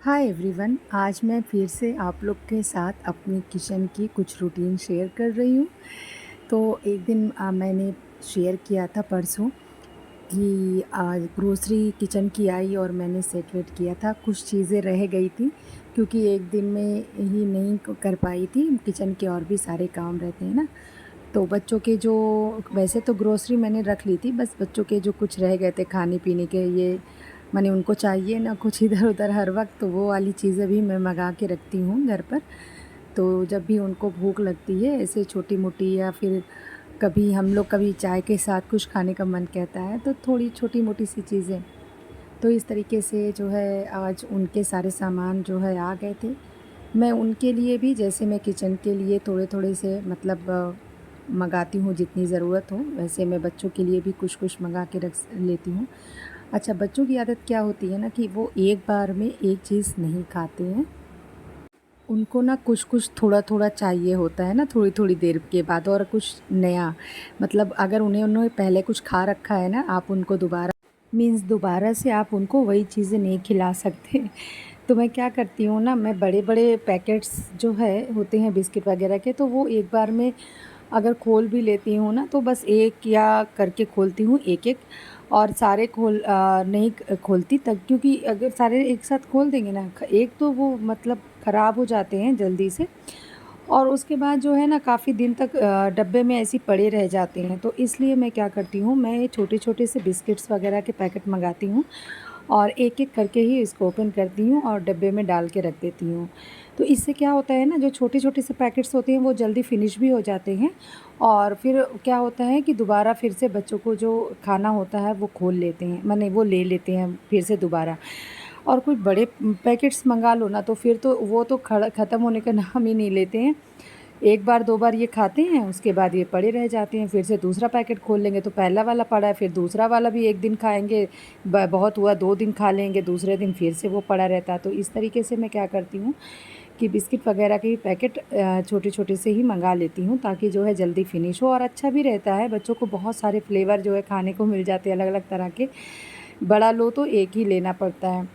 Hi everyone, आज मैं फिर से आप लोग के साथ अपनी किचन की कुछ रूटीन शेयर कर रही हूँ। तो एक दिन मैंने शेयर किया था परसों कि आज ग्रोसरी किचन की आई और मैंने सेट वेट किया था। कुछ चीज़ें रह गई थी क्योंकि एक दिन में ही नहीं कर पाई थी, किचन के और भी सारे काम रहते हैं ना। तो बच्चों के जो वैसे तो ग्रोसरी मैंने रख ली थी, बस बच्चों के जो कुछ रह गए थे खाने पीने के, ये माने उनको चाहिए ना कुछ इधर-उधर हर वक़्त, तो वो वाली चीज़ें भी मैं मँगा के रखती हूँ घर पर। तो जब भी उनको भूख लगती है ऐसे छोटी-मोटी, या फिर कभी हम लोग कभी चाय के साथ कुछ खाने का मन कहता है, तो थोड़ी छोटी-मोटी सी चीज़ें। तो इस तरीके से जो है आज उनके सारे सामान जो है आ गए थे। मैं उनके लिए भी, जैसे मैं किचन के लिए थोड़े-थोड़े से मतलब मँगाती हूँ जितनी ज़रूरत हो, वैसे मैं बच्चों के लिए भी कुछ-कुछ मँगा के रख लेती हूँ। अच्छा, बच्चों की आदत क्या होती है ना कि वो एक बार में एक चीज़ नहीं खाते हैं। उनको ना कुछ-कुछ थोड़ा-थोड़ा चाहिए होता है ना, थोड़ी-थोड़ी देर के बाद और कुछ नया। मतलब अगर उन्होंने पहले कुछ खा रखा है ना, आप उनको दोबारा से आप उनको वही चीज़ें नहीं खिला सकते। तो मैं क्या करती हूँ ना, मैं बड़े-बड़े पैकेट्स जो है होते हैं बिस्किट वग़ैरह के, तो वो एक बार में अगर खोल भी लेती हूँ ना, तो बस एक या करके खोलती हूँ एक-एक, और सारे नहीं खोलती तब, क्योंकि अगर सारे एक साथ खोल देंगे ना, एक तो वो मतलब ख़राब हो जाते हैं जल्दी से, और उसके बाद जो है ना काफ़ी दिन तक डब्बे में ऐसे ही पड़े रह जाते हैं। तो इसलिए मैं क्या करती हूँ, मैं छोटे-छोटे से बिस्किट्स वग़ैरह के पैकेट मँगाती हूँ और एक-एक करके ही इसको ओपन करती हूँ और डब्बे में डाल के रख देती हूँ। तो इससे क्या होता है ना, जो छोटे-छोटे से पैकेट्स होते हैं वो जल्दी फिनिश भी हो जाते हैं, और फिर क्या होता है कि दोबारा फिर से बच्चों को जो खाना होता है वो खोल लेते हैं, माने वो ले लेते हैं फिर से दोबारा। और कुछ बड़े पैकेट्स मँगा लो ना, तो फिर तो वो तो ख़त्म होने का नाम ही नहीं लेते हैं। एक बार 2 बार ये खाते हैं, उसके बाद ये पड़े रह जाते हैं, फिर से दूसरा पैकेट खोल लेंगे तो पहला वाला पड़ा है, फिर दूसरा वाला भी 1 दिन खाएँगे, ब बहुत हुआ 2 दिन खा लेंगे, दूसरे दिन फिर से वो पड़ा रहता है। तो इस तरीके से मैं क्या करती हूँ कि बिस्किट वग़ैरह के पैकेट छोटे-छोटे से ही मँगा लेती हूँ, ताकि जो है जल्दी फ़िनिश हो और अच्छा भी रहता है। बच्चों को बहुत सारे फ्लेवर जो है खाने को मिल जाते हैं अलग-अलग तरह के। बड़ा लो तो एक ही लेना पड़ता है।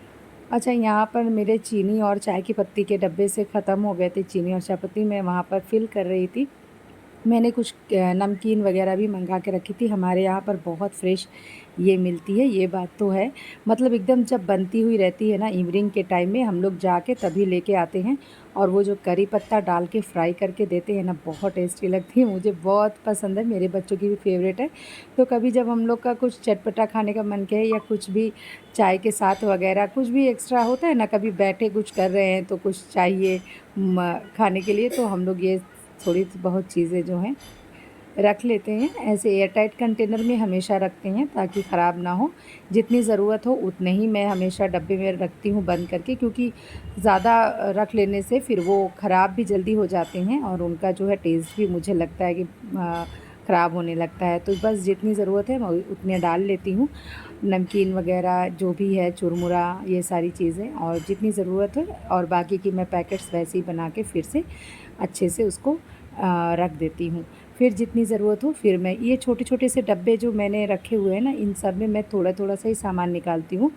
अच्छा, यहाँ पर मेरे चीनी और चाय की पत्ती के डब्बे से ख़त्म हो गए थे चीनी और चाय पत्ती, मैं वहाँ पर फ़िल कर रही थी। मैंने कुछ नमकीन वग़ैरह भी मँगा के रखी थी, हमारे यहाँ पर बहुत फ्रेश ये मिलती है, ये बात तो है। मतलब एकदम जब बनती हुई रहती है ना, इवनिंग के टाइम में हम लोग जाके तभी लेके आते हैं, और वो जो करी पत्ता डाल के फ्राई करके देते हैं ना, बहुत टेस्टी लगती है, मुझे बहुत पसंद है, मेरे बच्चों की भी फ़ेवरेट है। तो कभी जब हम लोग का कुछ चटपटा खाने का मन करे, या कुछ भी चाय के साथ वग़ैरह कुछ भी एक्स्ट्रा होता है ना, कभी बैठे कुछ कर रहे हैं तो कुछ चाहिए खाने के लिए, तो हम लोग ये थोड़ी बहुत चीज़ें जो हैं रख लेते हैं। ऐसे एयरटाइट कंटेनर में हमेशा रखते हैं ताकि ख़राब ना हो। जितनी ज़रूरत हो उतने ही मैं हमेशा डब्बे में रखती हूँ बंद करके, क्योंकि ज़्यादा रख लेने से फिर वो ख़राब भी जल्दी हो जाते हैं, और उनका जो है टेस्ट भी मुझे लगता है कि ख़राब होने लगता है। तो बस जितनी ज़रूरत है मैं उतने डाल लेती हूँ। नमकीन वग़ैरह जो भी है, चुरमुरा, ये सारी चीज़ें, और जितनी ज़रूरत है, और बाकी की मैं पैकेट्स वैसे ही बना के फिर से अच्छे से उसको रख देती हूँ। फिर जितनी ज़रूरत हो फिर मैं ये छोटे-छोटे से डब्बे जो मैंने रखे हुए हैं ना, इन सब में मैं थोड़ा-थोड़ा सा ही सामान निकालती हूँ,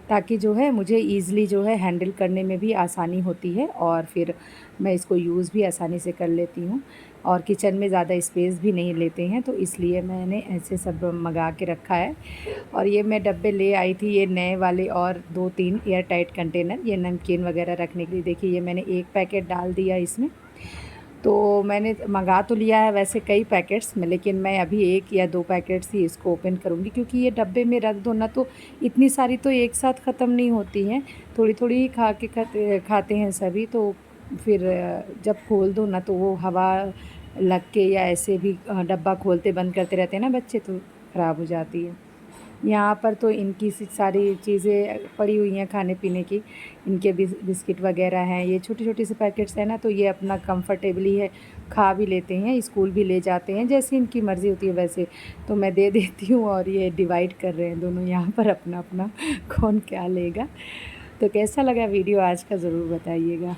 ताकि जो है मुझे ईज़िली जो है हैंडल करने में भी आसानी होती है, और फिर मैं इसको यूज़ भी आसानी से कर लेती हूँ, और किचन में ज़्यादा स्पेस भी नहीं लेते हैं, तो इसलिए मैंने ऐसे सब मँगा के रखा है। और ये मैं डब्बे ले आई थी, ये नए वाले, और 2-3 एयर टाइट कंटेनर ये नमकीन वग़ैरह रखने के लिए। देखिए, ये मैंने 1 पैकेट डाल दिया इसमें। तो मैंने मँगा तो लिया है वैसे कई पैकेट्स में, लेकिन मैं अभी 1 या 2 पैकेट्स ही इसको ओपन करूँगी, क्योंकि ये डब्बे में रख दो ना, तो इतनी सारी तो एक साथ ख़त्म नहीं होती हैं, थोड़ी-थोड़ी ही खाते हैं सभी, तो फिर जब खोल दो ना, तो वो हवा लग के या ऐसे भी डब्बा खोलते बंद करते रहते हैं ना बच्चे, तो ख़राब हो जाती है। यहाँ पर तो इनकी सारी चीज़ें पड़ी हुई हैं खाने-पीने की, इनके बिस्किट वग़ैरह हैं, ये छोटे-छोटे से पैकेट्स हैं ना, तो ये अपना कंफर्टेबली है, खा भी लेते हैं, स्कूल भी ले जाते हैं, जैसे इनकी मर्ज़ी होती है वैसे। तो मैं दे देती हूँ, और ये डिवाइड कर रहे हैं दोनों यहाँ पर अपना-अपना कौन क्या लेगा। तो कैसा लगा वीडियो आज का, ज़रूर बताइएगा।